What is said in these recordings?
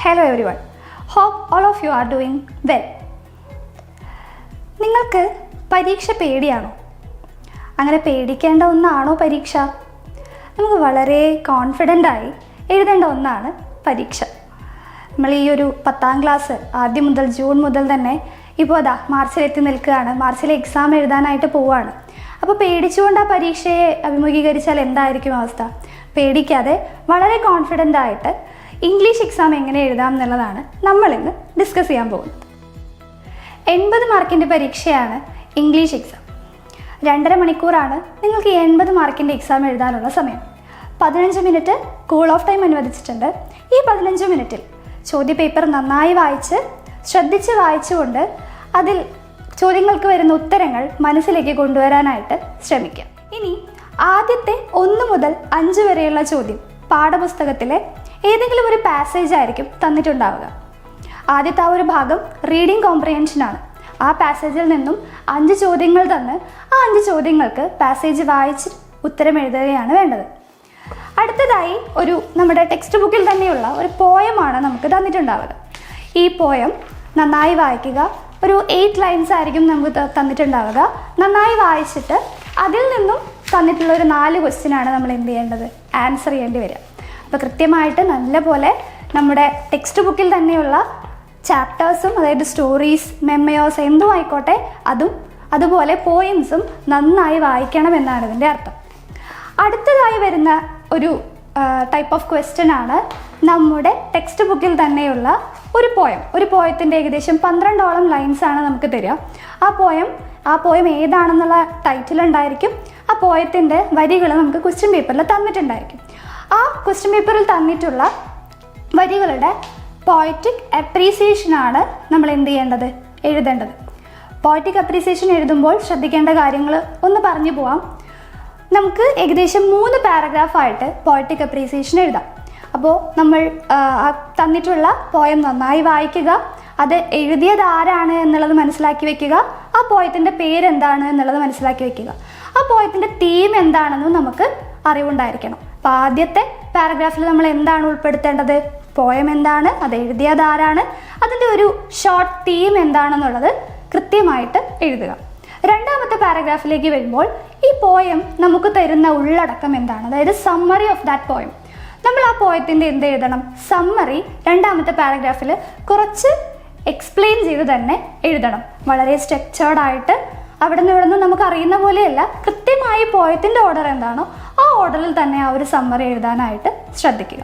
Hello everyone. Hope all of you are doing well. നിങ്ങൾക്ക് പരീക്ഷ പേടിയാണോ? അങ്ങനെ പേടിക്കേണ്ട ഒന്നാണോ പരീക്ഷ? നമുക്ക് വളരെ കോൺഫിഡൻ്റായി എഴുതേണ്ട ഒന്നാണ് പരീക്ഷ. നമ്മൾ ഈ ഒരു 10ാം ക്ലാസ് ആദ്യം മുതൽ ജൂൺ മുതൽ തന്നെ ഇപ്പോൾ മാർച്ചിലെത്തി നിൽക്കുകയാണ്. മാർച്ചിലെ എക്സാം എഴുതാനായിട്ട് പോവുകയാണ്. അപ്പോൾ പേടിച്ചുകൊണ്ട് ആ പരീക്ഷയെ അഭിമുഖീകരിച്ചാൽ എന്തായിരിക്കും അവസ്ഥ? പേടിക്കാതെ വളരെ കോൺഫിഡൻ്റായിട്ട് ഇംഗ്ലീഷ് എക്സാം എങ്ങനെ എഴുതാം എന്നുള്ളതാണ് നമ്മളിന്ന് ഡിസ്കസ് ചെയ്യാൻ പോകുന്നത്. 80 മാർക്കിൻ്റെ പരീക്ഷയാണ് ഇംഗ്ലീഷ് എക്സാം. 2.5 മണിക്കൂറാണ് നിങ്ങൾക്ക് 80 മാർക്കിൻ്റെ എക്സാം എഴുതാനുള്ള സമയം. 15 മിനിറ്റ് കൂൾ ഓഫ് ടൈം അനുവദിച്ചിട്ടുണ്ട്. ഈ 15 മിനിറ്റിൽ ചോദ്യ പേപ്പർ നന്നായി ശ്രദ്ധിച്ച് വായിച്ചുകൊണ്ട് അതിൽ ചോദ്യങ്ങൾക്ക് വരുന്ന ഉത്തരങ്ങൾ മനസ്സിലേക്ക് കൊണ്ടുവരാനായിട്ട് ശ്രമിക്കാം. ഇനി ആദ്യത്തെ 1 മുതൽ 5 വരെയുള്ള ചോദ്യം പാഠപുസ്തകത്തിലെ ഏതെങ്കിലും ഒരു പാസേജ് ആയിരിക്കും തന്നിട്ടുണ്ടാവുക. ആദ്യത്തെ ആ ഒരു ഭാഗം റീഡിംഗ് കോംപ്രിഹെൻഷനാണ്. ആ പാസേജിൽ നിന്നും 5 ചോദ്യങ്ങൾ തന്ന് ആ 5 ചോദ്യങ്ങൾക്ക് പാസേജ് വായിച്ച് ഉത്തരം എഴുതുകയാണ് വേണ്ടത്. അടുത്തതായി നമ്മുടെ ടെക്സ്റ്റ് ബുക്കിൽ തന്നെയുള്ള ഒരു പോയമാണ് നമുക്ക് തന്നിട്ടുണ്ടാവുക. ഈ പോയം നന്നായി വായിക്കുക. ഒരു 8 ലൈൻസ് ആയിരിക്കും നമുക്ക് തന്നിട്ടുണ്ടാവുക. നന്നായി വായിച്ചിട്ട് അതിൽ നിന്നും തന്നിട്ടുള്ള ഒരു 4 ക്വസ്റ്റ്യനാണ് നമ്മൾ എന്ത് ചെയ്യേണ്ടത്? ആൻസർ ചെയ്യേണ്ടി വരിക. അപ്പോൾ കൃത്യമായിട്ട് നല്ലപോലെ നമ്മുടെ ടെക്സ്റ്റ് ബുക്കിൽ തന്നെയുള്ള ചാപ്റ്റേഴ്സും, അതായത് സ്റ്റോറീസ്, മെമ്മയോസ് എന്തും ആയിക്കോട്ടെ, അതുപോലെ പോയിംസും നന്നായി വായിക്കണം എന്നാണ് ഇതിൻ്റെ അർത്ഥം. അടുത്തതായി വരുന്ന ഒരു ടൈപ്പ് ഓഫ് ക്വസ്റ്റ്യൻ ആണ് നമ്മുടെ ടെക്സ്റ്റ് ബുക്കിൽ തന്നെയുള്ള ഒരു പോയത്തിൻ്റെ ഏകദേശം 12ഓളം ലൈൻസ് ആണ് നമുക്ക് തരിക. ആ പോയം ഏതാണെന്നുള്ള ടൈറ്റിൽ ഉണ്ടായിരിക്കും. ആ പോയത്തിൻ്റെ വരികൾ നമുക്ക് ക്വസ്റ്റ്യൻ പേപ്പറിൽ തന്നിട്ടുണ്ടായിരിക്കും. ആ ക്വസ്റ്റ്യൻ പേപ്പറിൽ തന്നിട്ടുള്ള വരികളുടെ പോയറ്റിക് അപ്രീസിയേഷനാണ് നമ്മൾ എന്ത് ചെയ്യേണ്ടത്? എഴുതേണ്ടത്. പോയറ്റിക് അപ്രീസിയേഷൻ എഴുതുമ്പോൾ ശ്രദ്ധിക്കേണ്ട കാര്യങ്ങൾ ഒന്ന് പറഞ്ഞു പോവാം. നമുക്ക് ഏകദേശം 3 പാരഗ്രാഫായിട്ട് പോയറ്റിക് അപ്രീസിയേഷൻ എഴുതാം. അപ്പോൾ നമ്മൾ തന്നിട്ടുള്ള പോയം നന്നായി വായിക്കുക. അത് എഴുതിയത് ആരാണ് എന്നുള്ളത് മനസ്സിലാക്കി വെക്കുക. ആ പോയത്തിൻ്റെ പേരെന്താണ് എന്നുള്ളത് മനസ്സിലാക്കി വെക്കുക. ആ പോയത്തിൻ്റെ തീം എന്താണെന്നും നമുക്ക് അറിവുണ്ടായിരിക്കണം. അപ്പോൾ ആദ്യത്തെ പാരഗ്രാഫിൽ നമ്മൾ എന്താണ് ഉൾപ്പെടുത്തേണ്ടത്? പോയം എന്താണ്, അത് എഴുതിയത് ആരാണ്, അതിൻ്റെ ഒരു ഷോർട്ട് തീം എന്താണെന്നുള്ളത് കൃത്യമായിട്ട് എഴുതുക. രണ്ടാമത്തെ പാരഗ്രാഫിലേക്ക് വരുമ്പോൾ ഈ പോയം നമുക്ക് തരുന്ന ഉള്ളടക്കം എന്താണ്, അതായത് സമ്മറി ഓഫ് ദാറ്റ് പോയം. നമ്മൾ ആ പോയത്തിൻ്റെ എന്ത് എഴുതണം? സമ്മറി രണ്ടാമത്തെ പാരഗ്രാഫിൽ കുറച്ച് എക്സ്പ്ലെയിൻ ചെയ്ത് തന്നെ എഴുതണം. വളരെ സ്ട്രക്ചേർഡായിട്ട് അവിടെ നിന്ന് നമുക്ക് അറിയുന്ന പോലെയല്ല, കൃത്യമായി പോയത്തിൻ്റെ ഓർഡർ എന്താണോ ആ ഓർഡറിൽ തന്നെ ആ ഒരു സമ്മറി എഴുതാനായിട്ട് ശ്രദ്ധിക്കുക.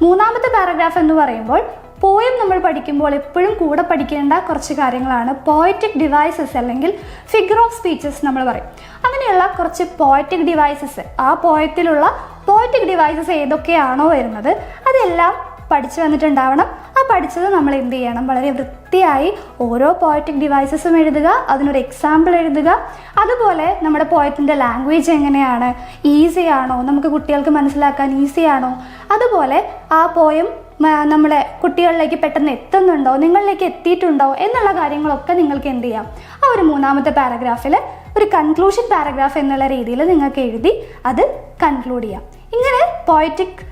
മൂന്നാമത്തെ പാരഗ്രാഫ് എന്ന് പറയുമ്പോൾ പോയം നമ്മൾ പഠിക്കുമ്പോൾ എപ്പോഴും കൂടെ പഠിക്കേണ്ട കുറച്ച് കാര്യങ്ങളാണ് പോയറ്റിക് ഡിവൈസസ്, അല്ലെങ്കിൽ ഫിഗർ ഓഫ് സ്പീച്ചസ് നമ്മൾ പറയും. അങ്ങനെയുള്ള കുറച്ച് പോയറ്റിക് ഡിവൈസസ്, ആ പോയത്തിലുള്ള പോയറ്റിക് ഡിവൈസസ് ഏതൊക്കെയാണോ വരുന്നത് അതെല്ലാം പഠിച്ചു വന്നിട്ടുണ്ടാവണം. ആ പഠിച്ചത് നമ്മൾ എന്ത് ചെയ്യണം? വളരെ വൃത്തിയായി ഓരോ പോയറ്റിക് ഡിവൈസസും എഴുതുക, അതിനൊരു എക്സാമ്പിൾ എഴുതുക. അതുപോലെ നമ്മുടെ പോയത്തിൻ്റെ ലാംഗ്വേജ് എങ്ങനെയാണ്, ഈസിയാണോ, നമുക്ക് കുട്ടികൾക്ക് മനസ്സിലാക്കാൻ ഈസിയാണോ, അതുപോലെ ആ പോയം നമ്മളെ കുട്ടികളിലേക്ക് പെട്ടെന്ന് എത്തുന്നുണ്ടോ, നിങ്ങളിലേക്ക് എത്തിയിട്ടുണ്ടോ എന്നുള്ള കാര്യങ്ങളൊക്കെ നിങ്ങൾക്ക് എന്ത് ചെയ്യാം? ആ ഒരു മൂന്നാമത്തെ പാരഗ്രാഫിൽ ഒരു കൺക്ലൂഷൻ പാരഗ്രാഫ് എന്നുള്ള രീതിയിൽ നിങ്ങൾക്ക് എഴുതി അത് കൺക്ലൂഡ് ചെയ്യാം. ഇങ്ങനെ പോയറ്റിക്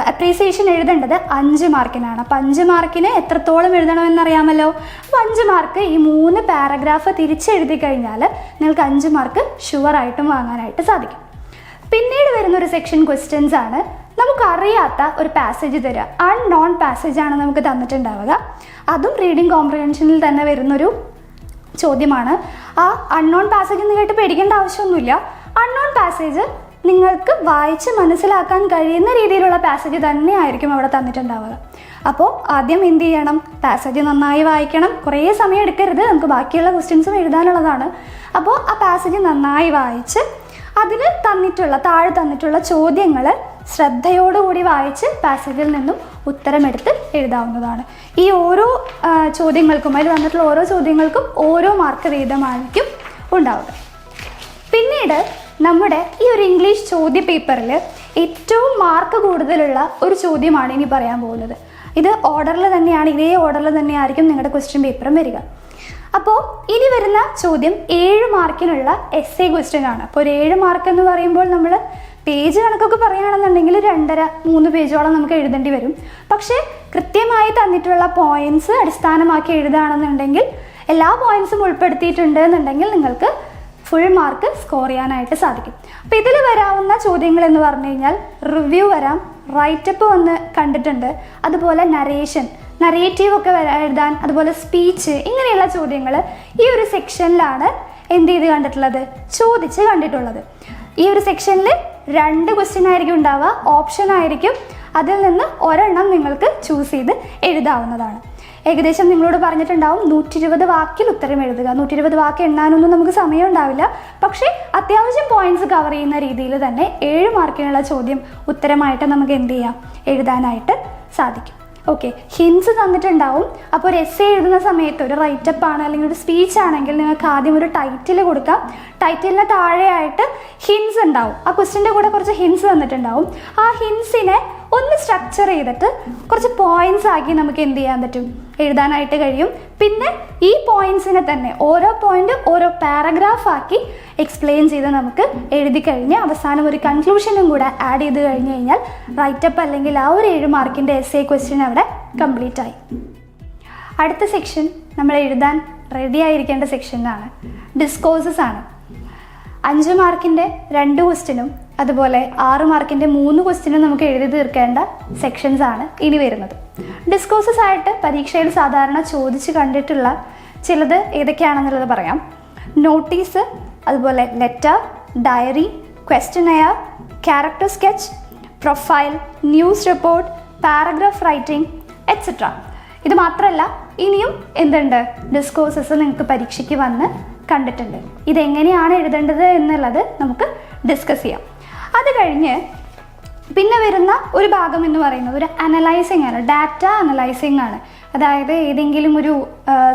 അപ്രീസിയേഷൻ എഴുതേണ്ടത് 5 മാർക്കിനാണ്. അപ്പം 5 മാർക്കിന് എത്രത്തോളം എഴുതണമെന്നറിയാമല്ലോ. അപ്പോൾ 5 മാർക്ക് ഈ 3 പാരഗ്രാഫ് തിരിച്ചെഴുതി കഴിഞ്ഞാൽ നിങ്ങൾക്ക് 5 മാർക്ക് ഷുവറായിട്ടും വാങ്ങാനായിട്ട് സാധിക്കും. പിന്നീട് വരുന്നൊരു സെക്ഷൻ ക്വസ്റ്റ്യൻസ് ആണ്. നമുക്കറിയാത്ത ഒരു പാസേജ് തരിക, അൺനോൺ പാസേജാണ് നമുക്ക് തന്നിട്ടുണ്ടാവുക. അതും റീഡിംഗ് കോംപ്രിഹെൻഷനിൽ തന്നെ വരുന്നൊരു ചോദ്യമാണ്. ആ അൺനോൺ പാസേജ് എന്ന് കേട്ട് പേടിക്കേണ്ട ആവശ്യമൊന്നുമില്ല. അൺനോൺ പാസേജ് നിങ്ങൾക്ക് വായിച്ച് മനസ്സിലാക്കാൻ കഴിയുന്ന രീതിയിലുള്ള പാസേജ് തന്നെയായിരിക്കും അവിടെ തന്നിട്ടുണ്ടാവുക. അപ്പോൾ ആദ്യം എന്ത് ചെയ്യണം? പാസേജ് നന്നായി വായിക്കണം. കുറേ സമയം എടുക്കരുത്, നമുക്ക് ബാക്കിയുള്ള ക്വസ്റ്റ്യൻസും എഴുതാനുള്ളതാണ്. അപ്പോൾ ആ പാസേജ് നന്നായി വായിച്ച് അതിൽ താഴെ തന്നിട്ടുള്ള ചോദ്യങ്ങൾ ശ്രദ്ധയോടുകൂടി വായിച്ച് പാസേജിൽ നിന്നും ഉത്തരമെടുത്ത് എഴുതാവുന്നതാണ്. ഈ ഓരോ ചോദ്യങ്ങൾക്കും, അതിൽ വന്നിട്ടുള്ള ഓരോ ചോദ്യങ്ങൾക്കും ഓരോ മാർക്ക് വീതമായിരിക്കും ഉണ്ടാവുക. പിന്നീട് നമ്മുടെ ഈ ഒരു ഇംഗ്ലീഷ് ചോദ്യ പേപ്പറിൽ ഏറ്റവും മാർക്ക് കൂടുതലുള്ള ഒരു ചോദ്യമാണ് ഇനി പറയാൻ പോകുന്നത്. ഇത് ഓർഡറിൽ തന്നെയാണ്, ഇതേ ഓർഡറിൽ തന്നെയായിരിക്കും നിങ്ങളുടെ ക്വസ്റ്റ്യൻ പേപ്പറും വരിക. അപ്പോൾ ഇനി വരുന്ന ചോദ്യം 7 മാർക്കിനുള്ള എസ്സേ ക്വസ്റ്റ്യൻ ആണ്. അപ്പോൾ ഒരു 7 മാർക്ക് എന്ന് പറയുമ്പോൾ നമ്മൾ പേജ് കണക്കൊക്കെ പറയുകയാണെന്നുണ്ടെങ്കിൽ 2.5-3 പേജോളം നമുക്ക് എഴുതേണ്ടി വരും. പക്ഷേ കൃത്യമായി തന്നിട്ടുള്ള പോയിന്റ്സ് അടിസ്ഥാനമാക്കി എഴുതുകയാണെന്നുണ്ടെങ്കിൽ എല്ലാ പോയിന്റ്സും ഉൾപ്പെടുത്തിയിട്ടുണ്ട് എന്നുണ്ടെങ്കിൽ നിങ്ങൾക്ക് ഫുൾ മാർക്ക് സ്കോർ ചെയ്യാനായിട്ട് സാധിക്കും. അപ്പോൾ ഇതിൽ വരാവുന്ന ചോദ്യങ്ങൾ എന്ന് പറഞ്ഞു കഴിഞ്ഞാൽ റിവ്യൂ വരാം, റൈറ്റപ്പ് വന്ന് കണ്ടിട്ടുണ്ട്, അതുപോലെ നരേറ്റീവ് ഒക്കെ എഴുതാൻ, അതുപോലെ സ്പീച്ച്, ഇങ്ങനെയുള്ള ചോദ്യങ്ങൾ ഈ ഒരു സെക്ഷനിലാണ് എന്ത് ചെയ്ത് കണ്ടിട്ടുള്ളത്, ചോദിച്ച് കണ്ടിട്ടുള്ളത്. ഈ ഒരു സെക്ഷനിൽ 2 ക്വസ്റ്റ്യൻ ആയിരിക്കും ഉണ്ടാവുക, ഓപ്ഷൻ ആയിരിക്കും. അതിൽ നിന്ന് ഒരെണ്ണം നിങ്ങൾക്ക് ചൂസ് ചെയ്ത് എഴുതാവുന്നതാണ്. ഏകദേശം നിങ്ങളോട് പറഞ്ഞിട്ടുണ്ടാവും 120 വാക്കിൽ ഉത്തരം എഴുതുക. 120 വാക്ക് എണ്ണാനൊന്നും നമുക്ക് സമയം ഉണ്ടാവില്ല. പക്ഷേ അത്യാവശ്യം പോയിന്റ്സ് കവർ ചെയ്യുന്ന രീതിയിൽ തന്നെ 7 മാർക്കിനുള്ള ചോദ്യം ഉത്തരമായിട്ട് നമുക്ക് എന്ത് ചെയ്യാം, എഴുതാനായിട്ട് സാധിക്കും. ഓക്കെ, ഹിൻസ് തന്നിട്ടുണ്ടാവും. അപ്പോൾ ഒരു എസ്സേ എഴുതുന്ന സമയത്ത്, ഒരു റൈറ്റപ്പ് ആണ് അല്ലെങ്കിൽ ഒരു സ്പീച്ച് ആണെങ്കിൽ നിങ്ങൾക്ക് ആദ്യം ഒരു ടൈറ്റിൽ കൊടുക്കാം. ടൈറ്റിലിന് താഴെയായിട്ട് ഹിൻസ് ഉണ്ടാവും. ആ ക്വസ്റ്റ്യൻ്റെ കൂടെ കുറച്ച് ഹിൻസ് തന്നിട്ടുണ്ടാവും. ആ ഹിൻസിനെ ഒന്ന് സ്ട്രക്ചർ ചെയ്തിട്ട് കുറച്ച് പോയിന്റ്സ് ആക്കി നമുക്ക് എന്ത് ചെയ്യാൻ പറ്റും, എഴുതാനായിട്ട് കഴിയും. പിന്നെ ഈ പോയിന്റ്സിനെ തന്നെ ഓരോ പോയിന്റ് ഓരോ പാരഗ്രാഫ് ആക്കി എക്സ്പ്ലെയിൻ ചെയ്ത് നമുക്ക് എഴുതി കഴിഞ്ഞ് അവസാനം ഒരു കൺക്ലൂഷനും കൂടെ ആഡ് ചെയ്ത് കഴിഞ്ഞ് കഴിഞ്ഞാൽ റൈറ്റപ്പ് അല്ലെങ്കിൽ ആ ഒരു 7 മാർക്കിൻ്റെ എസ്സേ ക്വസ്റ്റ്യൻ അവിടെ കംപ്ലീറ്റ് ആയി. അടുത്ത സെക്ഷൻ നമ്മൾ എഴുതാൻ റെഡി ആയിരിക്കേണ്ട സെക്ഷനാണ് ഡിസ്കോഴ്സസ് ആണ്. 5 മാർക്കിൻ്റെ 2 ക്വസ്റ്റ്യനും അതുപോലെ 6 മാർക്കിൻ്റെ 3 ക്വസ്റ്റ്യനും നമുക്ക് എഴുതി തീർക്കേണ്ട സെക്ഷൻസ് ആണ് ഇനി വരുന്നത്. ഡിസ്കോഴ്സസ് ആയിട്ട് പരീക്ഷയിൽ സാധാരണ ചോദിച്ച് കണ്ടിട്ടുള്ള ചിലത് ഏതൊക്കെയാണെന്നുള്ളത് പറയാം. നോട്ടീസ്, അതുപോലെ letter, diary, questionnaire, character sketch, profile, news report, paragraph writing etcetera. ഇത് മാത്രമല്ല ഇനിയും എന്തുണ്ട്, ഡിസ്കോഴ്സസ് നിങ്ങൾക്ക് പരീക്ഷയ്ക്ക് വന്ന് കണ്ടിട്ടുണ്ട്. ഇതെങ്ങനെയാണ് എഴുതേണ്ടത് എന്നുള്ളത് നമുക്ക് ഡിസ്കസ് ചെയ്യാം. അത് കഴിഞ്ഞ് പിന്നെ വരുന്ന ഒരു ഭാഗം എന്ന് പറയുന്നത് ഒരു അനലൈസിങ് ആണ്, ഡാറ്റ അനലൈസിങ് ആണ്. അതായത് ഏതെങ്കിലും ഒരു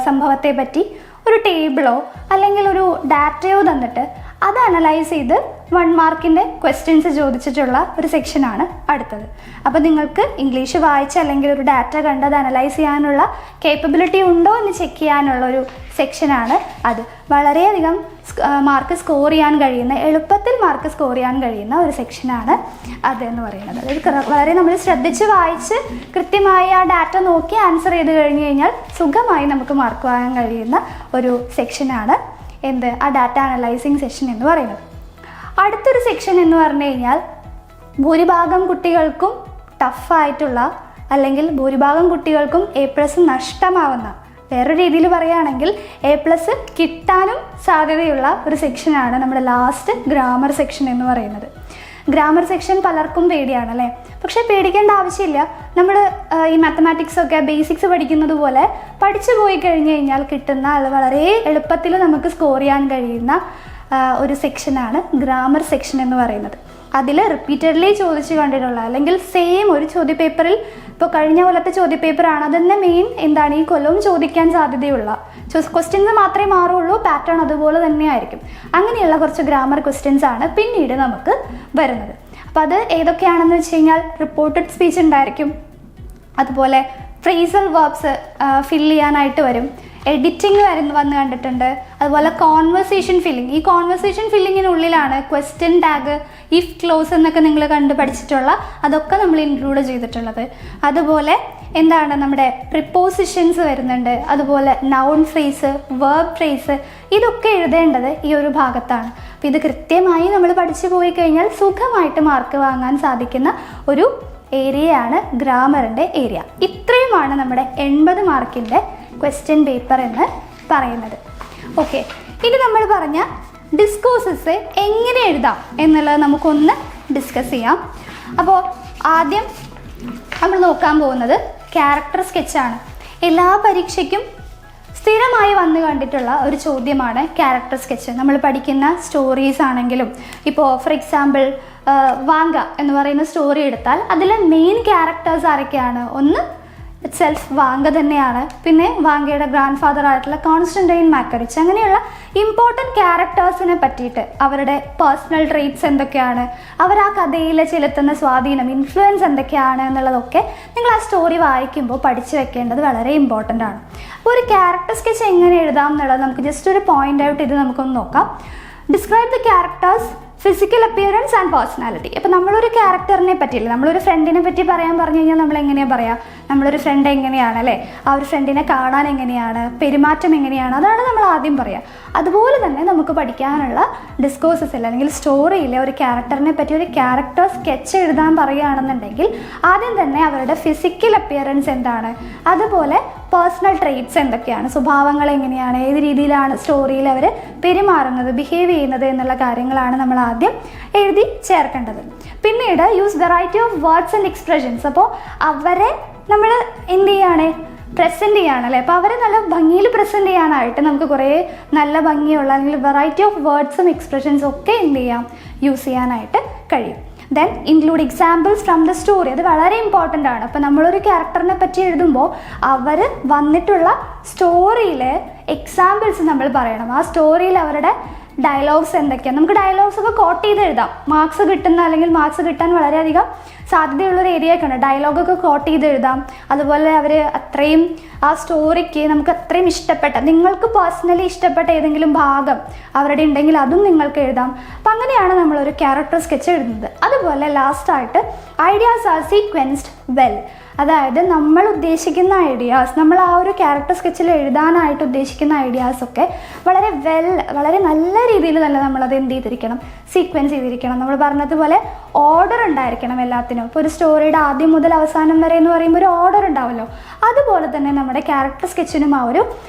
സംഭവത്തെ പറ്റി ഒരു ടേബിളോ അല്ലെങ്കിൽ ഒരു ഡാറ്റയോ തന്നിട്ട് അത് അനലൈസ് ചെയ്ത് 1 മാർക്കിൻ്റെ ക്വസ്റ്റ്യൻസ് ചോദിച്ചിട്ടുള്ള ഒരു സെക്ഷനാണ് അടുത്തത്. അപ്പോൾ നിങ്ങൾക്ക് ഇംഗ്ലീഷ് വായിച്ച് അല്ലെങ്കിൽ ഒരു ഡാറ്റ കണ്ടത് അനലൈസ് ചെയ്യാനുള്ള കേപ്പബിലിറ്റി ഉണ്ടോ എന്ന് ചെക്ക് ചെയ്യാനുള്ള ഒരു സെക്ഷനാണ് അത്. വളരെയധികം മാർക്ക് സ്കോർ ചെയ്യാൻ കഴിയുന്ന, എളുപ്പത്തിൽ മാർക്ക് സ്കോർ ചെയ്യാൻ കഴിയുന്ന ഒരു സെക്ഷനാണ് അതെന്ന് പറയുന്നത്. അതായത് വളരെ നമ്മൾ ശ്രദ്ധിച്ച് വായിച്ച് കൃത്യമായി ആ ഡാറ്റ നോക്കി ആൻസർ ചെയ്ത് കഴിഞ്ഞ് കഴിഞ്ഞാൽ സുഖമായി നമുക്ക് മാർക്ക് വാങ്ങാൻ കഴിയുന്ന ഒരു സെക്ഷനാണ് എന്ത്, ആ ഡാറ്റ അനലൈസിങ് സെഷൻ എന്ന് പറയുന്നത്. അടുത്തൊരു സെക്ഷൻ എന്ന് പറഞ്ഞു കഴിഞ്ഞാൽ ഭൂരിഭാഗം കുട്ടികൾക്കും ടഫായിട്ടുള്ള അല്ലെങ്കിൽ ഭൂരിഭാഗം കുട്ടികൾക്കും A+ നഷ്ടമാവുന്ന, വേറൊരു രീതിയിൽ പറയുകയാണെങ്കിൽ A+ കിട്ടാനും സാധ്യതയുള്ള ഒരു സെക്ഷനാണ് നമ്മുടെ ലാസ്റ്റ് ഗ്രാമർ സെക്ഷൻ എന്ന് പറയുന്നത്. ഗ്രാമർ സെക്ഷൻ പലർക്കും പേടിയാണ് അല്ലേ? പക്ഷേ പേടിക്കേണ്ട ആവശ്യമില്ല. നമ്മൾ ഈ മാത്തമാറ്റിക്സൊക്കെ ബേസിക്സ് പഠിക്കുന്നത് പോലെ പഠിച്ചു പോയി കഴിഞ്ഞ് കഴിഞ്ഞാൽ കിട്ടുന്ന വളരെ എളുപ്പത്തിൽ നമുക്ക് സ്കോർ ചെയ്യാൻ കഴിയുന്ന ഒരു സെക്ഷനാണ് ഗ്രാമർ സെക്ഷൻ എന്ന് പറയുന്നത്. അതിൽ റിപ്പീറ്റഡ്ലി ചോദിച്ച് കണ്ടിട്ടുള്ള അല്ലെങ്കിൽ സെയിം ഒരു ചോദ്യപേപ്പറിൽ, ഇപ്പോൾ കഴിഞ്ഞ കൊല്ലത്തെ ചോദ്യപേപ്പറാണ്, അതന്നെ മെയിൻ എന്താണ് ഈ കൊല്ലവും ചോദിക്കാൻ സാധ്യതയുള്ള ക്വസ്റ്റ്യൻസ് മാത്രമേ മാറുള്ളൂ, പാറ്റേൺ അതുപോലെ തന്നെ ആയിരിക്കും. അങ്ങനെയുള്ള കുറച്ച് ഗ്രാമർ ക്വസ്റ്റ്യൻസ് ആണ് പിന്നീട് നമുക്ക് വരുന്നത്. അപ്പോൾ അത് ഏതൊക്കെയാണെന്ന് വെച്ച് കഴിഞ്ഞാൽ റിപ്പോർട്ടഡ് സ്പീച്ച് ഉണ്ടായിരിക്കും, അതുപോലെ ഫ്രേസൽ വേർബ്സ് ഫിൽ ചെയ്യാനായിട്ട് വരും, എഡിറ്റിംഗ് വന്ന് കണ്ടിട്ടുണ്ട്, അതുപോലെ കോൺവെർസേഷൻ ഫില്ലിംഗ്. ഈ കോൺവെർസേഷൻ ഫില്ലിങ്ങിനുള്ളിലാണ് ക്വസ്റ്റ്യൻ ടാഗ്, ഇഫ് ക്ലോസ് എന്നൊക്കെ നിങ്ങൾ കണ്ട് പഠിച്ചിട്ടുള്ള അതൊക്കെ നമ്മൾ ഇൻക്ലൂഡ് ചെയ്തിട്ടുള്ളത്. അതുപോലെ എന്താണ് നമ്മുടെ പ്രിപ്പോസിഷൻസ് വരുന്നുണ്ട്, അതുപോലെ നൗൺ ഫ്രേസ്, വേർബ് ഫ്രേസ്, ഇതൊക്കെ എഴുതേണ്ടത് ഈ ഒരു ഭാഗത്താണ്. അപ്പോൾ ഇത് കൃത്യമായി നമ്മൾ പഠിച്ചു പോയി കഴിഞ്ഞാൽ സുഖമായിട്ട് മാർക്ക് വാങ്ങാൻ സാധിക്കുന്ന ഒരു ഏരിയയാണ് ഗ്രാമറിൻ്റെ ഏരിയ. ഇത്രയുമാണ് നമ്മുടെ 80 മാർക്കിൻ്റെ ക്വസ്റ്റ്യൻ പേപ്പർ എന്ന് പറയുന്നത്. ഓക്കെ, ഇനി നമ്മൾ പറഞ്ഞ ഡിസ്കോഴ്സസ് എങ്ങനെ എഴുതാം എന്നുള്ളത് നമുക്കൊന്ന് ഡിസ്കസ് ചെയ്യാം. അപ്പോൾ ആദ്യം നമ്മൾ നോക്കാൻ പോകുന്നത് ക്യാരക്ടർ സ്കെച്ചാണ്. എല്ലാ പരീക്ഷയ്ക്കും സ്ഥിരമായി വന്നു കണ്ടിട്ടുള്ള ഒരു ചോദ്യമാണ് ക്യാരക്ടർ സ്കെച്ച്. നമ്മൾ പഠിക്കുന്ന സ്റ്റോറീസ് ആണെങ്കിലും, ഇപ്പോൾ ഫോർ എക്സാമ്പിൾ വാങ്ക എന്ന് പറയുന്ന സ്റ്റോറി എടുത്താൽ അതിലെ മെയിൻ ക്യാരക്ടേഴ്സ് ആരൊക്കെയാണ്? ഒന്ന് സെൽഫ് വാങ്ക തന്നെയാണ്, പിന്നെ വാങ്കയുടെ ഗ്രാൻഡ് ഫാദർ ആയിട്ടുള്ള കോൺസ്റ്റന്റൈൻ മാക്കറിച്ച്, അങ്ങനെയുള്ള ഇമ്പോർട്ടൻറ്റ് ക്യാരക്ടേഴ്സിനെ പറ്റിയിട്ട് അവരുടെ പേഴ്സണൽ ട്രെയ്റ്റ്സ് എന്തൊക്കെയാണ്, അവർ ആ കഥയിൽ ചെലുത്തുന്ന സ്വാധീനം, ഇൻഫ്ലുവൻസ് എന്തൊക്കെയാണ് എന്നുള്ളതൊക്കെ നിങ്ങൾ ആ സ്റ്റോറി വായിക്കുമ്പോൾ പഠിച്ചു വെക്കേണ്ടത് വളരെ ഇമ്പോർട്ടൻ്റ് ആണ്. അപ്പോൾ ഒരു ക്യാരക്ടർ സ്കെച്ച് എങ്ങനെ എഴുതാം എന്നുള്ളത് നമുക്ക് ജസ്റ്റ് ഒരു പോയിന്റ് ഔട്ട് ഇത് നമുക്കൊന്ന് നോക്കാം. Describe the characters physical appearance and personality. അപ്പോൾ നമ്മളൊരു ക്യാരക്ടറിനെ പറ്റിയില്ല, നമ്മളൊരു ഫ്രണ്ടിനെ പറ്റി പറയാൻ പറഞ്ഞു കഴിഞ്ഞാൽ നമ്മൾ എങ്ങനെയാണ് പറയുക, നമ്മളൊരു ഫ്രണ്ട് എങ്ങനെയാണ് അല്ലേ, ആ ഒരു ഫ്രണ്ടിനെ കാണാൻ എങ്ങനെയാണ്, പെരുമാറ്റം എങ്ങനെയാണ്, അതാണ് നമ്മൾ ആദ്യം പറയുക. അതുപോലെ തന്നെ നമുക്ക് പഠിക്കാനുള്ള ഡിസ്കോഴ്സസിൽ അല്ലെങ്കിൽ സ്റ്റോറിയിലെ ഒരു ക്യാരക്ടറിനെ പറ്റി ഒരു ക്യാരക്ടർ സ്കെച്ച് എഴുതാൻ പറയുകയാണെന്നുണ്ടെങ്കിൽ ആദ്യം തന്നെ അവരുടെ ഫിസിക്കൽ അപ്പിയറൻസ് എന്താണ്, അതുപോലെ പേഴ്സണൽ ട്രെയ്റ്റ്സ് എന്തൊക്കെയാണ്, സ്വഭാവങ്ങൾ എങ്ങനെയാണ്, ഏത് രീതിയിലാണ് സ്റ്റോറിയിൽ അവർ പെരുമാറുന്നത്, ബിഹേവ് ചെയ്യുന്നത് എന്നുള്ള കാര്യങ്ങളാണ് നമ്മൾ ആദ്യം എഴുതി ചേർക്കേണ്ടത്. പിന്നീട് use variety of words and expressions. അപ്പോൾ അവരെ നമ്മൾ എന്ത് ചെയ്യാണ്, പ്രസൻറ്റ് ചെയ്യാണല്ലേ. അപ്പോൾ അവരെ നല്ല ഭംഗിയിൽ പ്രസൻറ്റ് ചെയ്യാനായിട്ട് നമുക്ക് കുറേ നല്ല ഭംഗിയുള്ള അല്ലെങ്കിൽ വെറൈറ്റി ഓഫ് വേർഡ്സും എക്സ്പ്രഷൻസും ഒക്കെ എന്ത് ചെയ്യാം, യൂസ് ചെയ്യാനായിട്ട് കഴിയും. Then include examples from the story. അത് വളരെ ഇമ്പോർട്ടൻ്റ് ആണ്. അപ്പോൾ നമ്മളൊരു ക്യാരക്ടറിനെ പറ്റി എഴുതുമ്പോൾ അവർ വന്നിട്ടുള്ള സ്റ്റോറിയിലെ എക്സാമ്പിൾസ് നമ്മൾ പറയണം. ആ സ്റ്റോറിയിൽ അവരുടെ ഡയലോഗ്സ് എന്തൊക്കെയാണ്, നമുക്ക് ഡയലോഗ്സ് ഒക്കെ കോട്ട് ചെയ്ത് എഴുതാം. മാർക്സ് കിട്ടുന്ന അല്ലെങ്കിൽ മാർക്സ് കിട്ടാൻ വളരെയധികം സാധ്യതയുള്ളൊരു ഏരിയ ഒക്കെ ഉണ്ട്. ഡയലോഗൊക്കെ കോട്ട് ചെയ്ത് എഴുതാം. അതുപോലെ അവർ അത്രയും ആ സ്റ്റോറിക്ക് നമുക്ക് അത്രയും ഇഷ്ടപ്പെട്ട, നിങ്ങൾക്ക് പേഴ്സണലി ഇഷ്ടപ്പെട്ട ഏതെങ്കിലും ഭാഗം അവരുടെ ഉണ്ടെങ്കിൽ അതും നിങ്ങൾക്ക് എഴുതാം. അപ്പം അങ്ങനെയാണ് നമ്മളൊരു ക്യാരക്ടർ സ്കെച്ച് എഴുതുന്നത്. അതുപോലെ ലാസ്റ്റായിട്ട് ഐഡിയാസ് ആർ സീക്വൻസ്ഡ് വെൽ. അതായത് നമ്മൾ ഉദ്ദേശിക്കുന്ന ഐഡിയാസ്, നമ്മൾ ആ ഒരു ക്യാരക്ടർ സ്കെച്ചിൽ എഴുതാനായിട്ട് ഉദ്ദേശിക്കുന്ന ഐഡിയാസൊക്കെ വളരെ നല്ല രീതിയിൽ തന്നെ നമ്മളത് എന്ത് ചെയ്തിരിക്കണം, സീക്വൻസ് ചെയ്തിരിക്കണം. നമ്മൾ പറഞ്ഞതുപോലെ ഓർഡർ ഉണ്ടായിരിക്കണം എല്ലാത്തിനും. ഇപ്പോൾ ഒരു സ്റ്റോറിയുടെ ആദ്യം മുതൽ അവസാനം വരെ എന്ന് പറയുമ്പോൾ ഒരു ഓർഡർ ഉണ്ടാവുമല്ലോ, അതുപോലെ തന്നെ നമ്മുടെ ക്യാരക്ടർ സ്കെച്ചിനും ആ ഒരു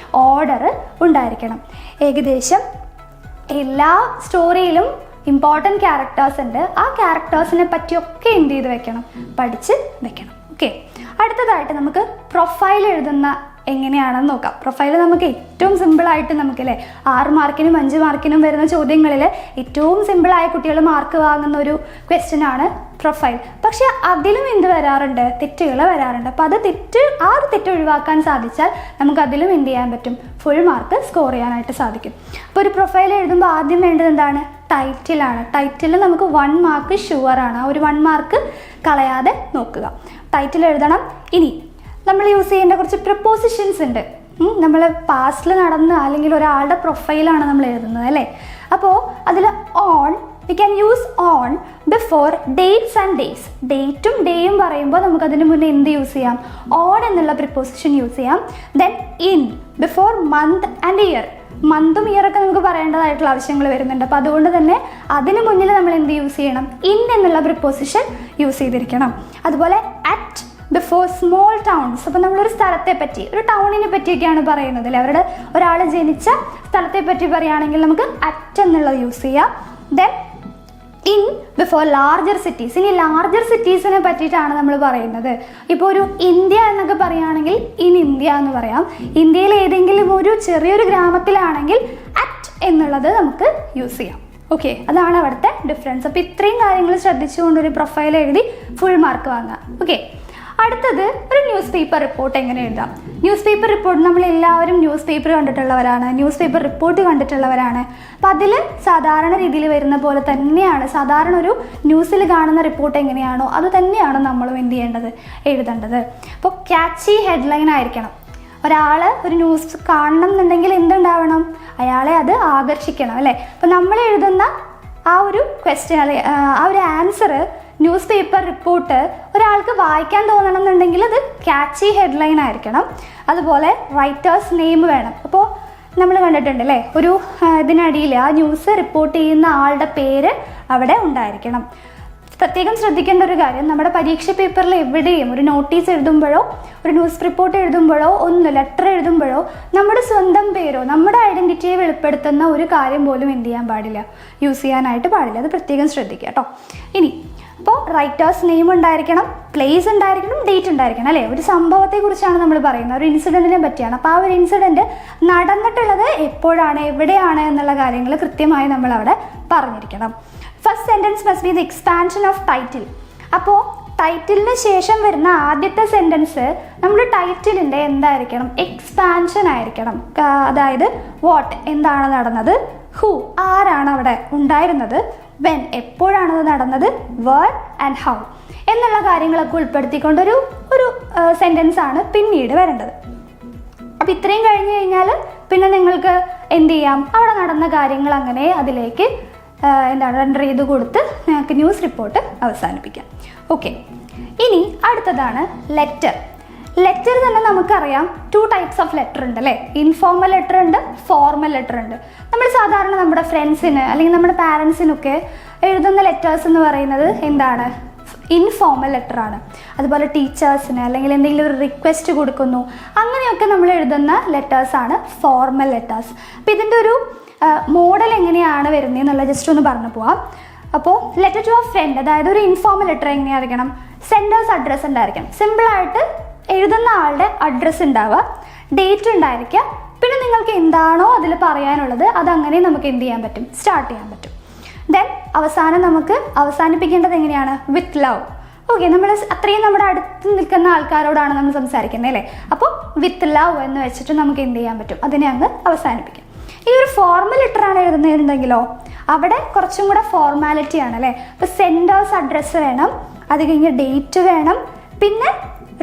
ഓർഡർ ഉണ്ടായിരിക്കണം. ഏകദേശം എല്ലാ സ്റ്റോറിയിലും ഇമ്പോർട്ടൻറ്റ് ക്യാരക്ടേഴ്സ് ഉണ്ട്. ആ ക്യാരക്ടേഴ്സിനെ പറ്റിയൊക്കെ എന്ത് ചെയ്ത് വെക്കണം, പഠിച്ച് വെക്കണം. ഓക്കെ, അടുത്തതായിട്ട് നമുക്ക് പ്രൊഫൈൽ എഴുതുന്ന എങ്ങനെയാണെന്ന് നോക്കാം. പ്രൊഫൈൽ നമുക്ക് ഏറ്റവും സിമ്പിളായിട്ട് നമുക്കല്ലേ 6 മാർക്കിനും 5 മാർക്കിനും വരുന്ന ചോദ്യങ്ങളിൽ ഏറ്റവും സിമ്പിളായ കുട്ടികൾ മാർക്ക് വാങ്ങുന്ന ഒരു ക്വസ്റ്റ്യനാണ് പ്രൊഫൈൽ. പക്ഷെ അതിലും എന്ത് വരാറുണ്ട്, തെറ്റുകൾ വരാറുണ്ട്. അപ്പോൾ ആ ഒരു തെറ്റ് ഒഴിവാക്കാൻ സാധിച്ചാൽ നമുക്ക് അതിലും എന്ത് ചെയ്യാൻ പറ്റും, ഫുൾ മാർക്ക് സ്കോർ ചെയ്യാനായിട്ട് സാധിക്കും. അപ്പോൾ ഒരു പ്രൊഫൈൽ എഴുതുമ്പോൾ ആദ്യം വേണ്ടത് എന്താണ്, ടൈറ്റിലാണ്. ടൈറ്റിൽ നമുക്ക് 1 മാർക്ക് ഷുവറാണ്. ആ ഒരു 1 മാർക്ക് കളയാതെ നോക്കുക, ടൈറ്റിൽ എഴുതണം. ഇനി നമ്മൾ യൂസ് ചെയ്യേണ്ട കുറച്ച് പ്രിപ്പോസിഷൻസ് ഉണ്ട്. നമ്മൾ പാസ്റ്റിൽ നടന്ന അല്ലെങ്കിൽ ഒരാളുടെ പ്രൊഫൈലാണ് നമ്മൾ എഴുതുന്നത് അല്ലേ. അപ്പോൾ അതിൽ on, we can use on before dates and days. ഡേറ്റും ഡേയും പറയുമ്പോൾ നമുക്കതിന് മുന്നേ എന്ത് യൂസ് ചെയ്യാം, ഓൺ എന്നുള്ള പ്രിപ്പോസിഷൻ യൂസ് ചെയ്യാം. Then in before month and year. മന്തും ഇയറൊക്കെ നമുക്ക് പറയേണ്ടതായിട്ടുള്ള ആവശ്യങ്ങൾ വരുന്നുണ്ട്. അപ്പോൾ അതുകൊണ്ട് തന്നെ അതിന് മുന്നിൽ നമ്മൾ എന്ത് യൂസ് ചെയ്യണം, ഇൻ എന്നുള്ള പ്രിപ്പോസിഷൻ യൂസ് ചെയ്തിരിക്കണം. അതുപോലെ അറ്റ് ബിഫോർ സ്മോൾ ടൗൺസ്. അപ്പോൾ നമ്മളൊരു സ്ഥലത്തെ പറ്റി, ഒരു ടൗണിനെ പറ്റിയൊക്കെയാണ് പറയുന്നത് അല്ലേ, അവരുടെ ഒരാൾ ജനിച്ച സ്ഥലത്തെ പറ്റി പറയുകയാണെങ്കിൽ നമുക്ക് അറ്റ് എന്നുള്ളത് യൂസ് ചെയ്യാം. Then in before larger cities. ഇനി ലാർജർ സിറ്റീസിനെ പറ്റിയിട്ടാണ് നമ്മൾ പറയുന്നത്. ഇപ്പോൾ ഒരു ഇന്ത്യ എന്നൊക്കെ പറയുകയാണെങ്കിൽ ഇൻ ഇന്ത്യ എന്ന് പറയാം. ഇന്ത്യയിൽ ഏതെങ്കിലും ഒരു ചെറിയൊരു ഗ്രാമത്തിലാണെങ്കിൽ അറ്റ് എന്നുള്ളത് നമുക്ക് യൂസ് ചെയ്യാം. ഓക്കെ, അതാണ് അവിടുത്തെ ഡിഫറൻസ്. അപ്പോൾ ഇത്രയും കാര്യങ്ങൾ ശ്രദ്ധിച്ചുകൊണ്ടൊരു പ്രൊഫൈൽ എഴുതി ഫുൾ മാർക്ക് വാങ്ങാം. ഓക്കെ, അടുത്തത് ഒരു ന്യൂസ് പേപ്പർ റിപ്പോർട്ട് എങ്ങനെ എഴുതാം. ന്യൂസ് പേപ്പർ റിപ്പോർട്ട് നമ്മളെല്ലാവരും ന്യൂസ് പേപ്പർ കണ്ടിട്ടുള്ളവരാണ്, ന്യൂസ് പേപ്പർ റിപ്പോർട്ട് കണ്ടിട്ടുള്ളവരാണ്. അപ്പം അതിൽ സാധാരണ രീതിയിൽ വരുന്ന പോലെ തന്നെയാണ്, സാധാരണ ഒരു ന്യൂസിൽ കാണുന്ന റിപ്പോർട്ട് എങ്ങനെയാണോ അത് തന്നെയാണ് നമ്മളും എന്ത് ചെയ്യേണ്ടത്, എഴുതേണ്ടത്. അപ്പോൾ ക്യാച്ചി ഹെഡ്ലൈൻ ആയിരിക്കണം. ഒരാൾ ഒരു ന്യൂസ് കാണണം എന്നുണ്ടെങ്കിൽ എന്തുണ്ടാവണം, അയാളെ അത് ആകർഷിക്കണം അല്ലേ. അപ്പം നമ്മൾ എഴുതുന്ന ആ ഒരു ക്വസ്റ്റ്യൻ അല്ലെ, ആ ഒരു ആൻസർ, ന്യൂസ് പേപ്പർ റിപ്പോർട്ട് ഒരാൾക്ക് വായിക്കാൻ തോന്നണം എന്നുണ്ടെങ്കിൽ അത് ക്യാച്ചി ഹെഡ്ലൈൻ ആയിരിക്കണം. അതുപോലെ റൈറ്റേഴ്സ് നെയിം വേണം. അപ്പോൾ നമ്മൾ കണ്ടിട്ടുണ്ട് അല്ലേ, ഒരു ഇതിനടിയിൽ ആ ന്യൂസ് റിപ്പോർട്ട് ചെയ്യുന്ന ആളുടെ പേര് അവിടെ ഉണ്ടായിരിക്കണം. പ്രത്യേകം ശ്രദ്ധിക്കേണ്ട ഒരു കാര്യം, നമ്മുടെ പരീക്ഷ പേപ്പറിൽ എവിടെയും ഒരു നോട്ടീസ് എഴുതുമ്പോഴോ ഒരു ന്യൂസ് റിപ്പോർട്ട് എഴുതുമ്പോഴോ ലെറ്റർ എഴുതുമ്പോഴോ നമ്മുടെ സ്വന്തം പേരോ നമ്മുടെ ഐഡൻറ്റിറ്റിയെ വെളിപ്പെടുത്തുന്ന ഒരു കാര്യം പോലും എന്ത് ചെയ്യാൻ പാടില്ല, യൂസ് ചെയ്യാനായിട്ട് പാടില്ല. അത് പ്രത്യേകം ശ്രദ്ധിക്കുക കേട്ടോ. ഇനി അപ്പോൾ റൈറ്റേഴ്സ് നെയിം ഉണ്ടായിരിക്കണം, പ്ലേസ് ഉണ്ടായിരിക്കണം, ഡേറ്റ് ഉണ്ടായിരിക്കണം അല്ലേ. ഒരു സംഭവത്തെക്കുറിച്ചാണ് നമ്മൾ പറയുന്നത്, ഒരു ഇൻസിഡൻറ്റിനെ പറ്റിയാണ്. അപ്പോൾ ആ ഒരു ഇൻസിഡൻറ്റ് നടന്നിട്ടുള്ളത് എപ്പോഴാണ്, എവിടെയാണ് എന്നുള്ള കാര്യങ്ങൾ കൃത്യമായി നമ്മൾ അവിടെ പറഞ്ഞിരിക്കണം. First sentence must be the expansion of title. അപ്പോൾ ടൈറ്റിലിന് ശേഷം വരുന്ന ആദ്യത്തെ സെൻറ്റൻസ് നമ്മുടെ ടൈറ്റിലിൻ്റെ എന്തായിരിക്കണം, എക്സ്പാൻഷൻ ആയിരിക്കണം. അതായത് വാട്ട്, എന്താണ് നടന്നത്, ഹൂ, ആരാണ് അവിടെ ഉണ്ടായിരുന്നത്, വെൻ, എപ്പോഴാണത് നടന്നത്, വേർ ആൻഡ് ഹൗ എന്നുള്ള കാര്യങ്ങളൊക്കെ ഉൾപ്പെടുത്തിക്കൊണ്ടൊരു സെൻറ്റൻസ് ആണ് പിന്നീട് വരേണ്ടത്. അപ്പം ഇത്രയും കഴിഞ്ഞ് കഴിഞ്ഞാൽ പിന്നെ നിങ്ങൾക്ക് എന്ത് ചെയ്യാം, അവിടെ നടന്ന കാര്യങ്ങൾ അങ്ങനെ അതിലേക്ക് റെൻഡർ ചെയ്ത് കൊടുത്ത് നിങ്ങൾക്ക് ന്യൂസ് റിപ്പോർട്ട് അവസാനിപ്പിക്കാം. ഓക്കെ, ഇനി അടുത്തതാണ് ലെറ്റർ. ലെറ്റർ തന്നെ നമുക്കറിയാം 2 ടൈപ്സ് ഓഫ് ലെറ്റർ ഉണ്ട് അല്ലേ. ഇൻഫോർമൽ ലെറ്റർ ഉണ്ട്, ഫോർമൽ ലെറ്റർ ഉണ്ട്. നമ്മൾ സാധാരണ നമ്മുടെ ഫ്രണ്ട്സിന് അല്ലെങ്കിൽ നമ്മുടെ പാരൻസിനൊക്കെ എഴുതുന്ന ലെറ്റേഴ്സ് എന്ന് പറയുന്നത് എന്താണ്? ഇൻഫോർമൽ ലെറ്റർ ആണ്. അതുപോലെ ടീച്ചേഴ്സിന് അല്ലെങ്കിൽ എന്തെങ്കിലും ഒരു റിക്വസ്റ്റ് കൊടുക്കുന്നു, അങ്ങനെയൊക്കെ നമ്മൾ എഴുതുന്ന ലെറ്റേഴ്സാണ് ഫോർമൽ ലെറ്റേഴ്സ്. അപ്പോൾ ഇതിൻ്റെ ഒരു മോഡൽ എങ്ങനെയാണ് വരുന്നത് എന്നുള്ള ജസ്റ്റ് ഒന്ന് പറഞ്ഞു പോവാം. അപ്പോൾ ലെറ്റർ ടു എ ഫ്രണ്ട്, അതായത് ഒരു ഇൻഫോർമൽ ലെറ്റർ എങ്ങനെയായിരിക്കണം? സെൻഡേഴ്സ് അഡ്രസ്സ് ഉണ്ടായിരിക്കണം. സിമ്പിളായിട്ട് എഴുതുന്ന ആളുടെ അഡ്രസ്സ് ഉണ്ടാവുക, ഡേറ്റ് ഉണ്ടായിരിക്കുക, പിന്നെ നിങ്ങൾക്ക് എന്താണോ അതിൽ പറയാനുള്ളത് അതങ്ങനെ നമുക്ക് എന്ത് ചെയ്യാൻ പറ്റും? സ്റ്റാർട്ട് ചെയ്യാൻ പറ്റും. ദെൻ അവസാനം നമുക്ക് അവസാനിപ്പിക്കേണ്ടത് എങ്ങനെയാണ്? With love. ഓക്കെ, നമ്മൾ അത്രയും നമ്മുടെ അടുത്ത് നിൽക്കുന്ന ആൾക്കാരോടാണ് നമ്മൾ സംസാരിക്കുന്നത് അല്ലേ. അപ്പോൾ വിത്ത് ലവ് എന്ന് വെച്ചിട്ട് നമുക്ക് എന്ത് ചെയ്യാൻ പറ്റും? അതിനെ അങ്ങ് അവസാനിപ്പിക്കാം. ഈ ഒരു ഫോർമൽ ലെറ്ററാണ് എഴുതുന്നതെന്നുണ്ടെങ്കിലോ അവിടെ കുറച്ചും കൂടെ ഫോർമാലിറ്റി ആണ് അല്ലേ. അപ്പോൾ സെൻഡേഴ്സ് അഡ്രസ്സ് വേണം, അത് കഴിഞ്ഞ് ഡേറ്റ് വേണം, പിന്നെ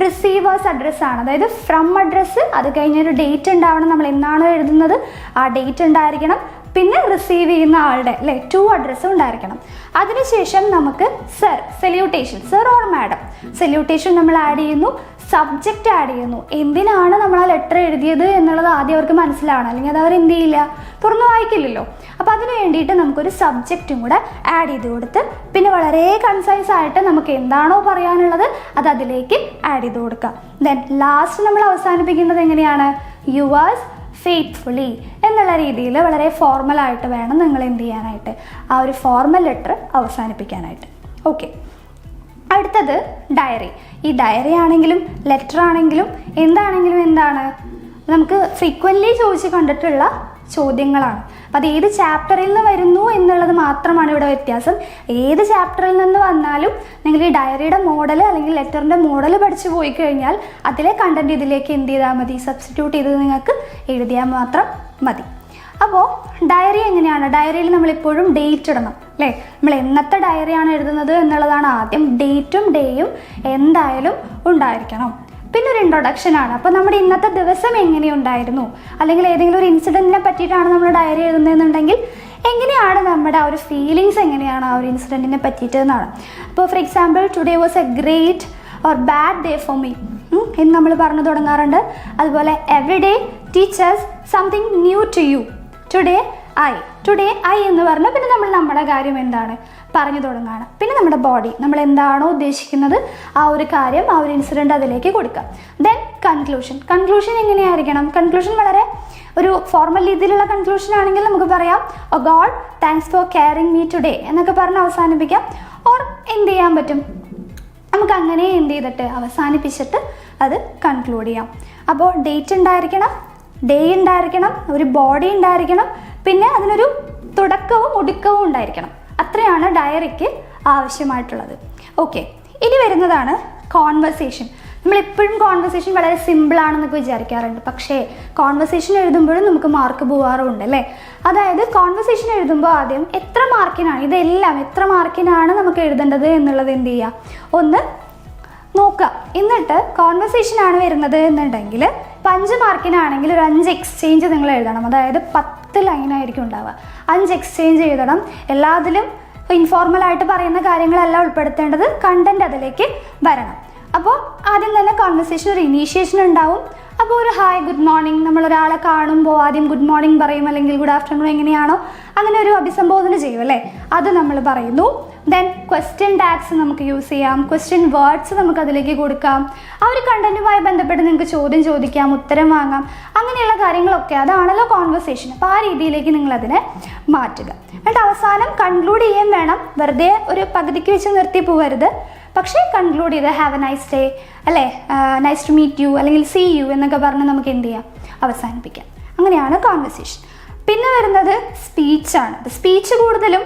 റിസീവേഴ്സ് അഡ്രസ്സാണ്, അതായത് ഫ്രം അഡ്രസ്സ്, അത് കഴിഞ്ഞൊരു ഡേറ്റ് ഉണ്ടാവണം, നമ്മൾ എന്നാണോ എഴുതുന്നത് ആ ഡേറ്റ് ഉണ്ടായിരിക്കണം, പിന്നെ റിസീവ് ചെയ്യുന്ന ആളുടെ അല്ലേ 2 അഡ്രസ്സും ഉണ്ടായിരിക്കണം. അതിനുശേഷം നമുക്ക് sir, salutation, sir or madam, salutation നമ്മൾ ആഡ് ചെയ്യുന്നു, സബ്ജക്റ്റ് ആഡ് ചെയ്യുന്നു. എന്തിനാണ് നമ്മൾ ആ ലെറ്റർ എഴുതിയത് എന്നുള്ളത് ആദ്യം അവർക്ക് മനസ്സിലാവണം, അല്ലെങ്കിൽ അത് അവർ എന്ത് ചെയ്യില്ല, തുറന്നു വായിക്കില്ലല്ലോ. അപ്പോൾ അതിന് വേണ്ടിയിട്ട് നമുക്കൊരു സബ്ജക്റ്റും കൂടെ ആഡ് ചെയ്ത് കൊടുത്ത് പിന്നെ വളരെ കൺസൈസ് ആയിട്ട് നമുക്ക് എന്താണോ പറയാനുള്ളത് അത് അതിലേക്ക് ആഡ് ചെയ്ത് കൊടുക്കാം. ദെൻ ലാസ്റ്റ് നമ്മൾ അവസാനിപ്പിക്കുന്നത് എങ്ങനെയാണ്? യുവേഴ്സ് ഫെയ്ത്ത്ഫുള്ളി എന്നുള്ള രീതിയിൽ വളരെ ഫോർമലായിട്ട് വേണം നിങ്ങൾ എന്ത് ചെയ്യാനായിട്ട്, ആ ഒരു ഫോർമൽ ലെറ്റർ അവസാനിപ്പിക്കാനായിട്ട്. ഓക്കെ, അടുത്തത് ഡയറി. ഈ ഡയറി ആണെങ്കിലും ലെറ്റർ ആണെങ്കിലും എന്താണെങ്കിലും എന്താണ്, നമുക്ക് ഫ്രീക്വൻ്റ്ലി ചോദിച്ച് കണ്ടിട്ടുള്ള ചോദ്യങ്ങളാണ്. അപ്പം അത് ഏത് ചാപ്റ്ററിൽ നിന്ന് വരുന്നു എന്നുള്ളത് മാത്രമാണ് ഇവിടെ വ്യത്യാസം. ഏത് ചാപ്റ്ററിൽ നിന്ന് വന്നാലും നിങ്ങൾ ഈ ഡയറിയുടെ മോഡൽ അല്ലെങ്കിൽ ലെറ്ററിൻ്റെ മോഡൽ പഠിച്ചു പോയി കഴിഞ്ഞാൽ അതിലെ കണ്ടൻറ്റ് ഇതിലേക്ക് എന്ത് ചെയ്താൽ മതി? സബ്സ്റ്റിറ്റ്യൂട്ട് ചെയ്ത് നിങ്ങൾക്ക് എഴുതിയാൽ മാത്രം മതി. അപ്പോൾ ഡയറി എങ്ങനെയാണ്? ഡയറിയിൽ നമ്മളെപ്പോഴും ഡേറ്റ് ഇടണം അല്ലേ. നമ്മൾ എന്നത്തെ ഡയറിയാണ് എഴുതുന്നത് എന്നുള്ളതാണ് ആദ്യം. ഡേറ്റും ഡേയും എന്തായാലും ഉണ്ടായിരിക്കണം. പിന്നെ ഒരു ഇൻട്രൊഡക്ഷനാണ്. അപ്പോൾ നമ്മുടെ ഇന്നത്തെ ദിവസം എങ്ങനെയുണ്ടായിരുന്നു, അല്ലെങ്കിൽ ഏതെങ്കിലും ഒരു ഇൻസിഡൻറ്റിനെ പറ്റിയിട്ടാണ് നമ്മൾ ഡയറി എഴുതുന്നതെന്നുണ്ടെങ്കിൽ എങ്ങനെയാണ് നമ്മുടെ ആ ഒരു ഫീലിങ്സ് എങ്ങനെയാണ് ആ ഒരു ഇൻസിഡൻറ്റിനെ പറ്റിയിട്ട് എന്നാണ്. അപ്പോൾ for example today was a great or bad day for me എന്ന് നമ്മൾ പറഞ്ഞു തുടങ്ങാറുണ്ട്. അതുപോലെ every day teachers something new to you. Today I എന്ന് പറഞ്ഞാൽ പിന്നെ നമ്മൾ നമ്മുടെ കാര്യം എന്താണ് പറഞ്ഞു തുടങ്ങുകയാണ്. പിന്നെ നമ്മുടെ ബോഡി, നമ്മൾ എന്താണോ ഉദ്ദേശിക്കുന്നത് ആ ഒരു കാര്യം, ആ ഒരു ഇൻസിഡൻറ്റ് അതിലേക്ക് കൊടുക്കുക. ദെൻ കൺക്ലൂഷൻ എങ്ങനെയായിരിക്കണം? കൺക്ലൂഷൻ വളരെ ഒരു ഫോർമൽ രീതിയിലുള്ള കൺക്ലൂഷൻ ആണെങ്കിൽ നമുക്ക് പറയാം oh god thanks for caring me today എന്നൊക്കെ പറഞ്ഞ് അവസാനിപ്പിക്കാം. ഓർ എന്ത് ചെയ്യാൻ പറ്റും, നമുക്ക് അങ്ങനെ എന്ത് ചെയ്തിട്ട് അവസാനിപ്പിച്ചിട്ട് അത് കൺക്ലൂഡ് ചെയ്യാം. അപ്പോൾ ഡേറ്റ് ഉണ്ടായിരിക്കണം, ഡേ ഉണ്ടായിരിക്കണം, ഒരു ബോഡി ഉണ്ടായിരിക്കണം, പിന്നെ അതിനൊരു തുടക്കവും ഒടുക്കവും ഉണ്ടായിരിക്കണം. അത്രയാണ് ഡയറിക്ക് ആവശ്യമായിട്ടുള്ളത്. ഓക്കെ, ഇനി വരുന്നതാണ് കോൺവെർസേഷൻ. നമ്മളെപ്പോഴും കോൺവെർസേഷൻ വളരെ സിമ്പിളാണെന്നൊക്കെ വിചാരിക്കാറുണ്ട്, പക്ഷേ കോൺവെർസേഷൻ എഴുതുമ്പോഴും നമുക്ക് മാർക്ക് പോകാറുണ്ട് അല്ലേ. അതായത് കോൺവെർസേഷൻ എഴുതുമ്പോൾ ആദ്യം എത്ര മാർക്കിനാണ് ഇതെല്ലാം എത്ര മാർക്കിനാണ് നമുക്ക് എഴുതേണ്ടത് എന്നുള്ളത് എന്ത് ചെയ്യുക, ഒന്ന് നോക്കുക. എന്നിട്ട് കോൺവെർസേഷനാണ് വരുന്നത് എന്നുണ്ടെങ്കിൽ 5 മാർക്കിനാണെങ്കിൽ ഒരു 5 എക്സ്ചേഞ്ച് നിങ്ങൾ എഴുതണം. അതായത് 10 ലൈനായിരിക്കും ഉണ്ടാവുക. 5 എക്സ്ചേഞ്ച് എഴുതണം. എല്ലാത്തിലും ഇൻഫോർമലായിട്ട് പറയുന്ന കാര്യങ്ങളെല്ലാം ഉൾപ്പെടുത്തേണ്ടത് കണ്ടൻറ്റ് അതിലേക്ക് വരണം. അപ്പോൾ ആദ്യം തന്നെ കോൺവെർസേഷൻ ഒരു ഇനീഷ്യേഷൻ ഉണ്ടാവും. അപ്പോൾ ഒരു ഹായ് ഗുഡ് മോർണിംഗ്, നമ്മളൊരാളെ കാണുമ്പോൾ ആദ്യം ഗുഡ് മോർണിംഗ് പറയും, അല്ലെങ്കിൽ ഗുഡ് ആഫ്റ്റർനൂൺ എങ്ങനെയാണോ അങ്ങനെ ഒരു അഭിസംബോധന ചെയ്യും അല്ലേ, അത് നമ്മൾ പറയുന്നു. ദെൻ ക്വസ്റ്റ്യൻ ടാഗ്സ് നമുക്ക് യൂസ് ചെയ്യാം, ക്വസ്റ്റ്യൻ വേർഡ്സ് നമുക്ക് അതിലേക്ക് കൊടുക്കാം. ആ ഒരു കണ്ടന്റുമായി ബന്ധപ്പെട്ട് നിങ്ങൾക്ക് ചോദ്യം ചോദിക്കാം, ഉത്തരം വാങ്ങാം, അങ്ങനെയുള്ള കാര്യങ്ങളൊക്കെ അതാണല്ലോ കോൺവെർസേഷൻ. അപ്പോൾ ആ രീതിയിലേക്ക് നിങ്ങളതിനെ മാറ്റുക. എന്നിട്ട് അവസാനം കൺക്ലൂഡ് ചെയ്യാൻ വേണം. വെറുതെ ഒരു പകുതിക്ക് വെച്ച് നിർത്തി പോകരുത്, പക്ഷേ കൺക്ലൂഡ് ചെയ്ത് ഹാവ് എ നൈസ് ഡേ അല്ലേ, നൈസ് ടു മീറ്റ് യു അല്ലെങ്കിൽ സീ യു എന്നൊക്കെ പറഞ്ഞ് നമുക്ക് എന്ത് ചെയ്യാം, അവസാനിപ്പിക്കാം. അങ്ങനെയാണ് കോൺവെർസേഷൻ. പിന്നെ വരുന്നത് സ്പീച്ചാണ്. സ്പീച്ച് കൂടുതലും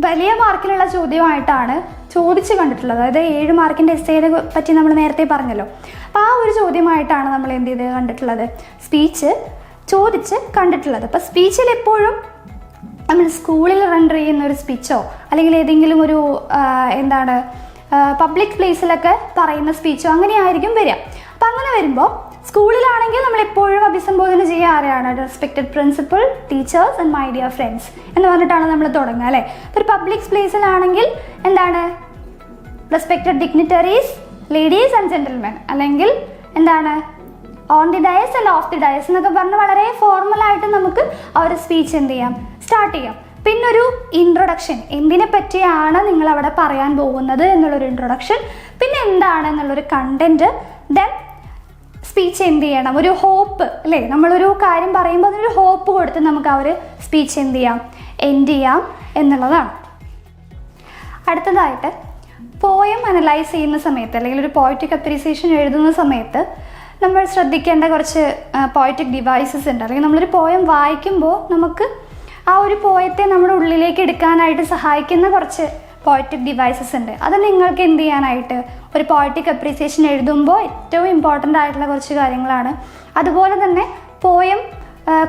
വലിയ മാർക്കിലുള്ള ചോദ്യമായിട്ടാണ് ചോദിച്ച് കണ്ടിട്ടുള്ളത്. അതായത് 7 മാർക്കിൻ്റെ എസ്സേയെ പറ്റി നമ്മൾ നേരത്തെ പറഞ്ഞല്ലോ. അപ്പോൾ ആ ഒരു ചോദ്യമായിട്ടാണ് നമ്മൾ എന്ത് ചെയ്ത് കണ്ടിട്ടുള്ളത്, സ്പീച്ച് ചോദിച്ച് കണ്ടിട്ടുള്ളത്. അപ്പോൾ സ്പീച്ചിൽ എപ്പോഴും നമ്മൾ സ്കൂളിൽ റെൻഡർ ചെയ്യുന്ന ഒരു സ്പീച്ചോ അല്ലെങ്കിൽ ഏതെങ്കിലും ഒരു പബ്ലിക് പ്ലേസിലൊക്കെ പറയുന്ന സ്പീച്ചോ അങ്ങനെ ആയിരിക്കും വരിക. അപ്പം അങ്ങനെ വരുമ്പോൾ സ്കൂളിലാണെങ്കിൽ നമ്മൾ എപ്പോഴും അഭിസംബോധന ചെയ്യുക ആരെയാണ്? Respected principal, teachers and my dear friends എന്ന് പറഞ്ഞിട്ടാണ് നമ്മൾ തുടങ്ങുക അല്ലേ. ഒരു പബ്ലിക് പ്ലേസിലാണെങ്കിൽ എന്താണ്? Respected dignitaries, ladies and gentlemen, അല്ലെങ്കിൽ എന്താണ്? On the dais and off the dais എന്നൊക്കെ പറഞ്ഞ് വളരെ ഫോർമലായിട്ട് നമുക്ക് ആ ഒരു സ്പീച്ച് എന്ത് ചെയ്യാം? സ്റ്റാർട്ട് ചെയ്യാം. പിന്നൊരു ഇൻട്രൊഡക്ഷൻ, എന്തിനെ പറ്റിയാണ് നിങ്ങൾ അവിടെ പറയാൻ പോകുന്നത് എന്നുള്ളൊരു ഇൻട്രൊഡക്ഷൻ, പിന്നെ എന്താണെന്നുള്ളൊരു കണ്ടന്റ്, ദെൻ സ്പീച്ച് എന്ത് ചെയ്യണം? ഒരു ഹോപ്പ് അല്ലേ, നമ്മളൊരു കാര്യം പറയുമ്പോൾ അതിനൊരു ഹോപ്പ് കൊടുത്ത് നമുക്ക് ആ ഒരു സ്പീച്ച് എന്ത് ചെയ്യാം? എൻഡ് ചെയ്യാം എന്നുള്ളതാണ്. അടുത്തതായിട്ട് പോയം അനലൈസ് ചെയ്യുന്ന സമയത്ത് അല്ലെങ്കിൽ ഒരു പോയറ്റിക് അപ്രീസിയേഷൻ എഴുതുന്ന സമയത്ത് നമ്മൾ ശ്രദ്ധിക്കേണ്ട കുറച്ച് പോയറ്റിക് ഡിവൈസസ് ഉണ്ട്. അല്ലെങ്കിൽ നമ്മളൊരു പോയം വായിക്കുമ്പോൾ നമുക്ക് ആ ഒരു പോയത്തെ നമ്മുടെ ഉള്ളിലേക്ക് എടുക്കാനായിട്ട് സഹായിക്കുന്ന കുറച്ച് പോയറ്റിക് ഡിവൈസസ് ഉണ്ട്. അത് നിങ്ങൾക്ക് എന്ത് ചെയ്യാനായിട്ട് ഒരു പോയറ്റിക് അപ്രീസിയേഷൻ എഴുതുമ്പോൾ ഏറ്റവും ഇമ്പോർട്ടൻ്റ് ആയിട്ടുള്ള കുറച്ച് കാര്യങ്ങളാണ്. അതുപോലെ തന്നെ പോയം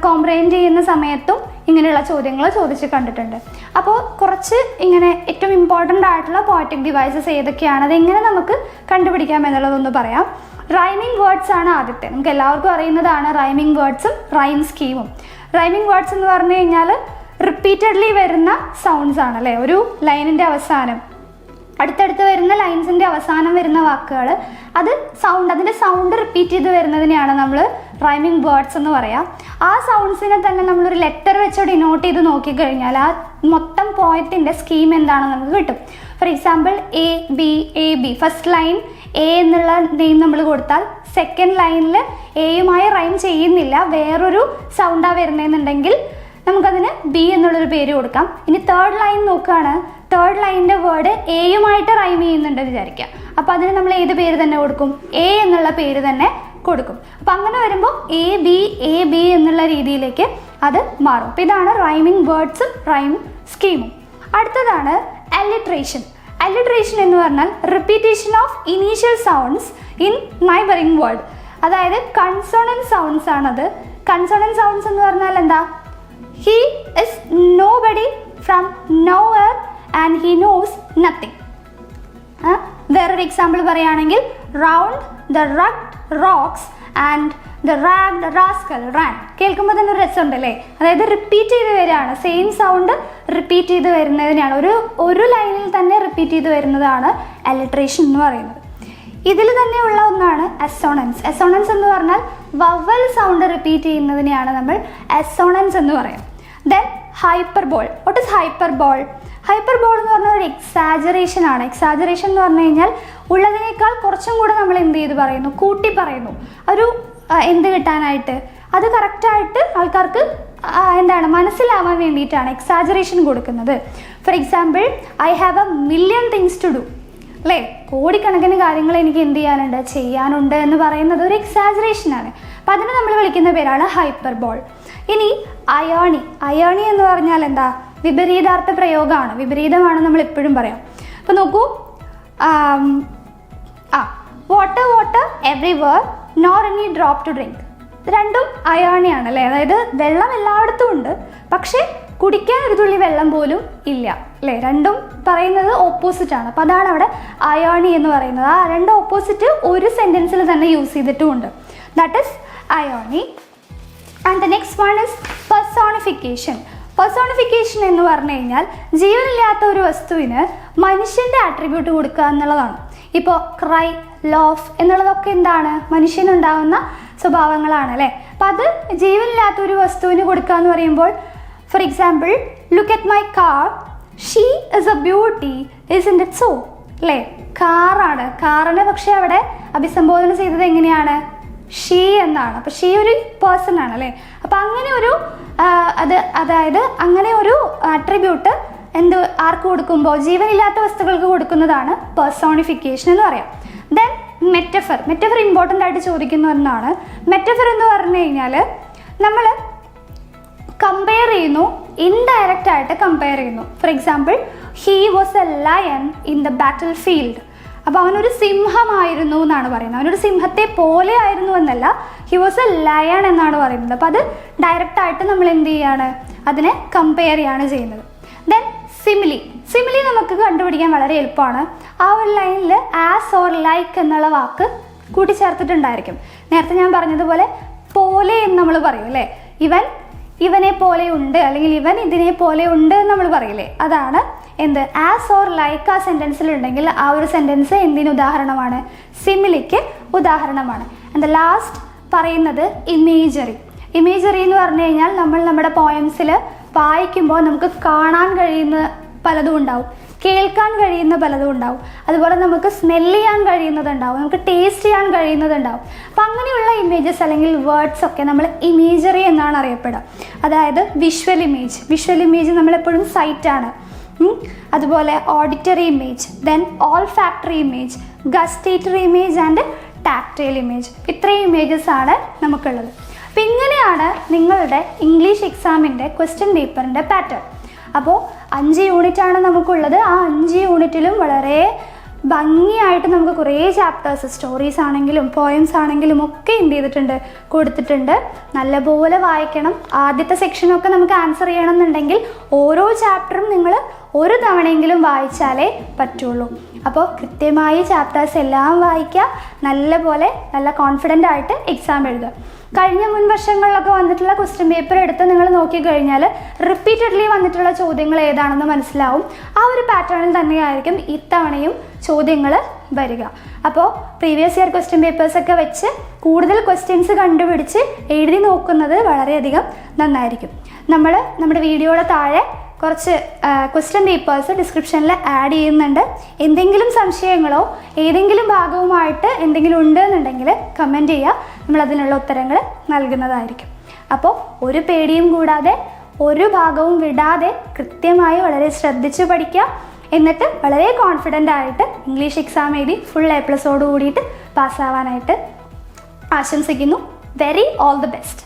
കോംപ്രഹെൻഡ് ചെയ്യുന്ന സമയത്തും ഇങ്ങനെയുള്ള ചോദ്യങ്ങൾ ചോദിച്ച് കണ്ടിട്ടുണ്ട്. അപ്പോൾ കുറച്ച് ഇങ്ങനെ ഏറ്റവും ഇമ്പോർട്ടൻ്റ് ആയിട്ടുള്ള പോയറ്റിക് ഡിവൈസസ് ഏതൊക്കെയാണ്, അതെങ്ങനെ നമുക്ക് കണ്ടുപിടിക്കാം എന്നുള്ളതൊന്ന് പറയാം. റൈമിംഗ് വേർഡ്സ് ആണ് ആദ്യത്തെ. നമുക്ക് എല്ലാവർക്കും അറിയുന്നതാണ് റൈമിംഗ് വേർഡ്സും റൈം സ്കീമും. റൈമിംഗ് വേർഡ്സ് എന്ന് പറഞ്ഞു കഴിഞ്ഞാൽ റിപ്പീറ്റഡ്ലി വരുന്ന സൗണ്ട്സ് ആണ് അല്ലേ. ഒരു ലൈനിൻ്റെ അവസാനം, അടുത്തടുത്ത് വരുന്ന ലൈൻസിൻ്റെ അവസാനം വരുന്ന വാക്കുകൾ, അത് അതിൻ്റെ സൗണ്ട് റിപ്പീറ്റ് ചെയ്ത് വരുന്നതിനെയാണ് നമ്മൾ റൈമിംഗ് വേർഡ്സ് എന്ന് പറയാം. ആ സൗണ്ട്സിനെ തന്നെ നമ്മളൊരു ലെറ്റർ വെച്ച് ഡിനോട്ട് ചെയ്ത് നോക്കിക്കഴിഞ്ഞാൽ ആ മൊത്തം പോയത്തിൻ്റെ സ്കീം എന്താണെന്ന് നമുക്ക് കിട്ടും. For example A B first line A എന്നുള്ള നെയിം നമ്മൾ കൊടുത്താൽ സെക്കൻഡ് ലൈനിൽ എയുമായി റൈം ചെയ്യുന്നില്ല, വേറൊരു സൗണ്ടാണ് വരുന്നതെന്നുണ്ടെങ്കിൽ നമുക്കതിന് ബി എന്നുള്ളൊരു പേര് കൊടുക്കാം. ഇനി തേർഡ് ലൈൻ നോക്കുകയാണ്, തേർഡ് ലൈനിൻ്റെ വേർഡ് എയുമായിട്ട് റൈം ചെയ്യുന്നുണ്ട് വിചാരിക്കുക. അപ്പോൾ അതിന് നമ്മൾ ഏത് പേര് തന്നെ കൊടുക്കും? എ എന്നുള്ള പേര് തന്നെ കൊടുക്കും. അപ്പം അങ്ങനെ വരുമ്പോൾ എ ബി എന്നുള്ള രീതിയിലേക്ക് അത് മാറും. അപ്പോൾ ഇതാണ് റൈമിംഗ് വേർഡ്സും റൈം സ്കീമും. അടുത്തതാണ് അല്ലിട്രേഷൻ. അല്ലിട്രേഷൻ എന്ന് പറഞ്ഞാൽ repetition of initial sounds in neighbouring word. അതായത് കൺസോണന്റ് സൗണ്ട്സ് ആണത്. കൺസോണന്റ് സൗണ്ട്സ് എന്ന് പറഞ്ഞാൽ എന്താ? He is nobody from nowhere and he knows nothing. വേറൊരു എക്സാമ്പിൾ പറയുകയാണെങ്കിൽ round the rugged rocks and the ragged rascal ran. കേൾക്കുമ്പോൾ തന്നെ ഒരു രസമുണ്ടല്ലേ. അതായത് റിപ്പീറ്റ് ചെയ്ത് വരികയാണ്, സെയിം സൗണ്ട് റിപ്പീറ്റ് ചെയ്ത് വരുന്നതിനാണ്, ഒരു ലൈനിൽ തന്നെ റിപ്പീറ്റ് ചെയ്ത് വരുന്നതാണ് അല്ലിട്രേഷൻ എന്ന് പറയുന്നത്. ഇതിൽ തന്നെയുള്ള ഒന്നാണ് അസോണൻസ്. അസോണൻസ് എന്ന് പറഞ്ഞാൽ വവൽ സൗണ്ട് റിപ്പീറ്റ് ചെയ്യുന്നതിനെയാണ് നമ്മൾ അസോണൻസ് എന്ന് പറയാം. Then hyperbole. What is hyperbole? Hyperbole എന്ന് പറഞ്ഞാൽ ഒരു എക്സാജറേഷൻ ആണ്. എക്സാജറേഷൻ എന്ന് പറഞ്ഞു കഴിഞ്ഞാൽ ഉള്ളതിനേക്കാൾ കുറച്ചും കൂടെ നമ്മൾ എന്ത് ചെയ്ത് പറയുന്നു? കൂട്ടി പറയുന്നു. ഒരു എന്ത് കിട്ടാനായിട്ട്? അത് കറക്റ്റായിട്ട് ആൾക്കാർക്ക് എന്താണ് മനസ്സിലാവാൻ വേണ്ടിയിട്ടാണ് എക്സാജറേഷൻ കൊടുക്കുന്നത്. For example I have a million things to do അല്ലേ. കോടിക്കണക്കിന് കാര്യങ്ങൾ എനിക്ക് എന്ത് ചെയ്യാനുണ്ട് എന്ന് പറയുന്നത് ഒരു എക്സാജറേഷനാണ്. അപ്പം അതിനെ നമ്മൾ വിളിക്കുന്ന പേരാണ് ഹൈപ്പർബോൾ. ഇനി അയേണി എന്ന് പറഞ്ഞാൽ എന്താ? വിപരീതാർത്ഥ പ്രയോഗമാണ്, വിപരീതമാണ് നമ്മൾ എപ്പോഴും പറയാം. അപ്പം നോക്കൂ, water everywhere nor any drop to drink. രണ്ടും അയേണിയാണ് അല്ലേ. അതായത് വെള്ളം എല്ലായിടത്തും ഉണ്ട്, പക്ഷേ കുടിക്കാൻ ഒരു തുള്ളി വെള്ളം പോലും ഇല്ല അല്ലേ. രണ്ടും പറയുന്നത് ഓപ്പോസിറ്റ് ആണ്. അപ്പോൾ അതാണ് അവിടെ അയേണി എന്ന് പറയുന്നത്. ആ രണ്ട് ഓപ്പോസിറ്റ് ഒരു സെൻറ്റൻസിൽ തന്നെ യൂസ് ചെയ്തിട്ടുമുണ്ട്. That is irony. And the next one is personification. Personification എന്ന് പറഞ്ഞു കഴിഞ്ഞാൽ ജീവനില്ലാത്ത ഒരു വസ്തുവിന് മനുഷ്യൻ്റെ ആട്രിബ്യൂട്ട് കൊടുക്കുക എന്നുള്ളതാണ്. ഇപ്പോൾ ക്രൈ, ലോഫ് എന്നുള്ളതൊക്കെ എന്താണ്? മനുഷ്യനുണ്ടാകുന്ന സ്വഭാവങ്ങളാണ് അല്ലേ. അപ്പം അത് ജീവനില്ലാത്ത ഒരു വസ്തുവിന് കൊടുക്കുക എന്ന് പറയുമ്പോൾ, for example look at my car, she is A beauty, isn't it so അല്ലേ. കാറാണ്, കാറിനെ പക്ഷേ അവിടെ അഭിസംബോധന ചെയ്തത് എങ്ങനെയാണ്? ഷീ എന്നാണ്. അപ്പോൾ ഷീ ഒരു പേഴ്സൺ ആണ് അല്ലേ. അപ്പം അങ്ങനെ ഒരു അതായത് അങ്ങനെ ഒരു അട്രിബ്യൂട്ട് ആർക്ക് കൊടുക്കുമ്പോൾ? ജീവനില്ലാത്ത വസ്തുക്കൾക്ക് കൊടുക്കുന്നതാണ് പെർസോണിഫിക്കേഷൻ എന്ന് പറയാം. Then metaphor. മെറ്റഫർ ഇമ്പോർട്ടൻ്റ് ആയിട്ട് ചോദിക്കുന്ന ഒന്നാണ്. മെറ്റഫർ എന്ന് പറഞ്ഞു കഴിഞ്ഞാൽ നമ്മൾ കമ്പയർ ചെയ്യുന്നു, ഇൻഡയറക്റ്റ് ആയിട്ട് കമ്പയർ ചെയ്യുന്നു. For example he was A lion in the battle field. അപ്പോൾ അവനൊരു സിംഹമായിരുന്നു എന്നാണ് പറയുന്നത്. അവനൊരു സിംഹത്തെ പോലെ ആയിരുന്നു എന്നല്ല, ഹി വാസ് എ ലയൺ എന്നാണ് പറയുന്നത്. അപ്പോൾ അത് ഡയറക്റ്റായിട്ട് നമ്മൾ എന്ത് ചെയ്യാണ്? അതിനെ കമ്പയർ ചെയ്യാണ് ചെയ്യുന്നത്. Then simile. സിമിലി നമുക്ക് കണ്ടുപിടിക്കാൻ വളരെ എളുപ്പമാണ്. ആ ഒരു ലൈനിൽ ആസ് ഓർ ലൈക്ക് എന്നുള്ള വാക്ക് കൂട്ടിച്ചേർത്തിട്ടുണ്ടായിരിക്കും. നേരത്തെ ഞാൻ പറഞ്ഞതുപോലെ പോലെ എന്ന് നമ്മൾ പറയും അല്ലേ, ഇവനെ പോലെ ഉണ്ട് അല്ലെങ്കിൽ ഇവൻ ഇതിനെ പോലെ ഉണ്ട് എന്ന് നമ്മൾ പറയില്ലേ, അതാണ് എന്ത് ആസ് ഓർ ലൈക്ക് ആ സെൻറ്റൻസിലുണ്ടെങ്കിൽ ആ ഒരു സെൻറ്റൻസ് എന്തിന് ഉദാഹരണമാണ്? സിമിലിക്ക് ഉദാഹരണമാണ്. ആൻഡ് ദ ലാസ്റ്റ് പറയുന്നത് ഇമേജറി. ഇമേജറി എന്ന് പറഞ്ഞു കഴിഞ്ഞാൽ നമ്മൾ നമ്മുടെ പോയംസിൽ വായിക്കുമ്പോൾ നമുക്ക് കാണാൻ കഴിയുന്ന പലതും ഉണ്ടാവും, കേൾക്കാൻ കഴിയുന്ന പലതും ഉണ്ടാവും, അതുപോലെ നമുക്ക് സ്മെല്ല് ചെയ്യാൻ കഴിയുന്നതുണ്ടാവും, നമുക്ക് ടേസ്റ്റ് ചെയ്യാൻ കഴിയുന്നതുണ്ടാവും. അപ്പം അങ്ങനെയുള്ള ഇമേജസ് അല്ലെങ്കിൽ വേർഡ്സ് ഒക്കെ നമ്മൾ ഇമേജറി എന്നാണ് അറിയപ്പെടുക. അതായത് വിഷ്വൽ ഇമേജ് നമ്മളെപ്പോഴും സൈറ്റാണ്. അതുപോലെ auditory image, then all factory image, gustatory image and tactile image. ഇത്രയും ഇമേജസ് ആണ് നമുക്കുള്ളത്. അപ്പം ഇങ്ങനെയാണ് നിങ്ങളുടെ ഇംഗ്ലീഷ് എക്സാമിൻ്റെ ക്വസ്റ്റ്യൻ പേപ്പറിൻ്റെ പാറ്റേൺ. അപ്പോൾ 5 യൂണിറ്റാണ് നമുക്കുള്ളത്. ആ 5 യൂണിറ്റിലും വളരെ ഭംഗിയായിട്ട് നമുക്ക് കുറേ ചാപ്റ്റേഴ്സ്, സ്റ്റോറീസ് ആണെങ്കിലും പോയംസ് ആണെങ്കിലും ഒക്കെ എന്ത് ചെയ്തിട്ടുണ്ട്, കൊടുത്തിട്ടുണ്ട്. നല്ലപോലെ വായിക്കണം. ആദ്യത്തെ സെക്ഷനൊക്കെ നമുക്ക് ആൻസർ ചെയ്യണമെന്നുണ്ടെങ്കിൽ ഓരോ ചാപ്റ്ററും നിങ്ങൾ ഒരു തവണയെങ്കിലും വായിച്ചാലേ പറ്റുള്ളൂ. അപ്പോൾ കൃത്യമായി ചാപ്റ്റേഴ്സ് എല്ലാം വായിക്കുക, നല്ല കോൺഫിഡൻ്റ് ആയിട്ട് എക്സാം എഴുതുക. കഴിഞ്ഞ മുൻ വർഷങ്ങളിലൊക്കെ വന്നിട്ടുള്ള ക്വസ്റ്റ്യൻ പേപ്പർ എടുത്ത് നിങ്ങൾ നോക്കിക്കഴിഞ്ഞാൽ റിപ്പീറ്റഡ്ലി വന്നിട്ടുള്ള ചോദ്യങ്ങൾ ഏതാണെന്ന് മനസ്സിലാവും. ആ ഒരു പാറ്റേണിൽ തന്നെയായിരിക്കും ഇത്തവണയും ചോദ്യങ്ങൾ വരിക. അപ്പോൾ പ്രീവിയസ് ഇയർ ക്വസ്റ്റ്യൻ പേപ്പേഴ്സൊക്കെ വെച്ച് കൂടുതൽ ക്വസ്റ്റ്യൻസ് കണ്ടുപിടിച്ച് എഴുതി നോക്കുന്നത് വളരെയധികം നന്നായിരിക്കും. നമ്മുടെ വീഡിയോയുടെ താഴെ കുറച്ച് ക്വസ്റ്റ്യൻ പേപ്പേഴ്സ് ഡിസ്ക്രിപ്ഷനിൽ ആഡ് ചെയ്യുന്നുണ്ട്. എന്തെങ്കിലും സംശയങ്ങളോ ഏതെങ്കിലും ഭാഗവുമായിട്ട് എന്തെങ്കിലും ഉണ്ടെന്നുണ്ടെങ്കിൽ കമൻറ്റ് ചെയ്യുക, നമ്മളതിനുള്ള ഉത്തരങ്ങൾ നൽകുന്നതായിരിക്കും. അപ്പോൾ ഒരു പേടിയും കൂടാതെ ഒരു ഭാഗവും വിടാതെ കൃത്യമായി വളരെ ശ്രദ്ധിച്ച് പഠിക്കുക. എന്നിട്ട് വളരെ കോൺഫിഡൻ്റ് ആയിട്ട് ഇംഗ്ലീഷ് എക്സാം എഴുതി ഫുൾ A+ഓട് കൂടിയിട്ട് പാസ്സാവാനായിട്ട് ആശംസിക്കുന്നു. Very all the best.